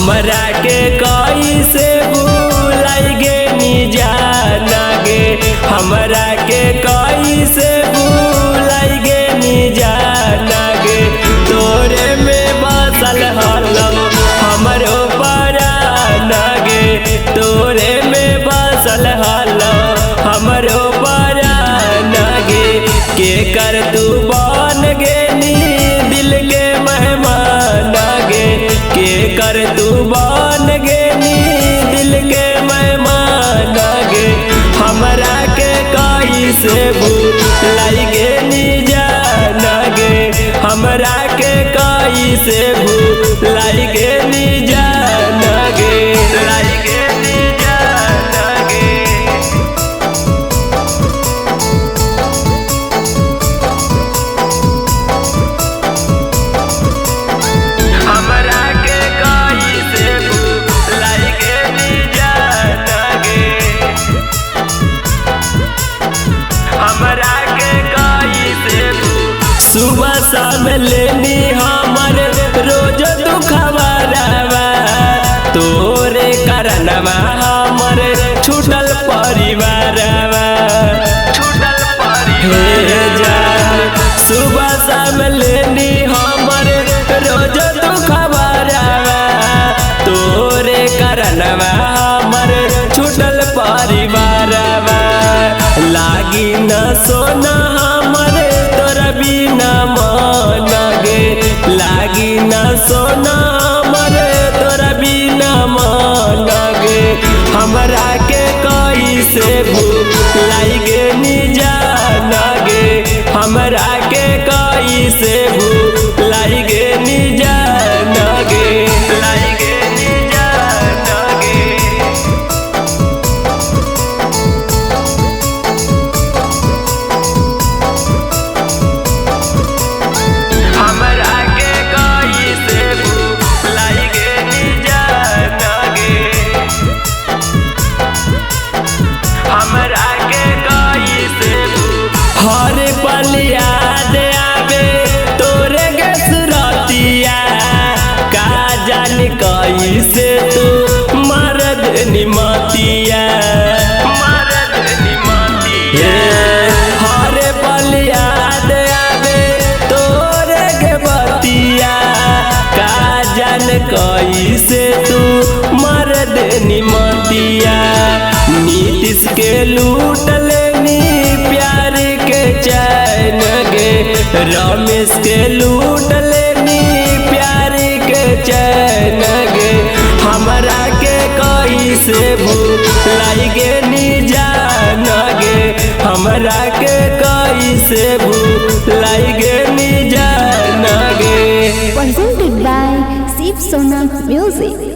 हमरा के कैसे भूलाई गे नी जाना गे, हमरा के कैसे भूलाई गे नी जाना गे। तोरे में बसल हलम हमरो पराना गे, तोरे में बसल हलम हमरो पराना गे। के कर तू बन गे नी दिल के मेहमान गे, के कर तू बन गे नी दिल के मेहमान गे। हमरा के कैसे भूलाई गे नी जाना गे, हमरा के कैसे भूलाई गे नी जाना गे, लाई गे नी जाना गे। हमरा के कैसे भूलाई गे नी जाना गे, हमरा के कैसे सुबह शाम लेनी हमर रोज दुखबरवा। तोरे करनवा हमर छूटल परिवारवा, छूटल परिवार। सुबह शाम लेनी हमर रोज दुखबरवा। तोरे करनवा हमर छूटल परिवारवा। लागी न सोना हमर तोरा बिना मन गे, लागी न सोना हमर तोरा बिना मन गे। हमरा के कैसे भूलाई गे नी जाना गे, हमरा के कैसे भूलाई गे नी जाना गे, लाई गे नी जाना गे। हमरा के कैसे भूलाई गे नी जाना गे, हमरा के कैसे हर पल याद आवे तोरे गे सुरतिया। का जान कैसे तू मरद निमतिया, मरद निमतिया। हर पल याद आवे तोरे गे बतिया। का जान कैसे तू मरद निमतिया। नीतीश के लूट लेनी प्यार के चैन गे, रमेश के लूट लेनी प्यार के चैन गे। हमरा के कैसे भूलाई गे नी जाना गे, हमरा के कैसे भूलाई गे नी जाना गे। Presented by Shiv Sonam Music।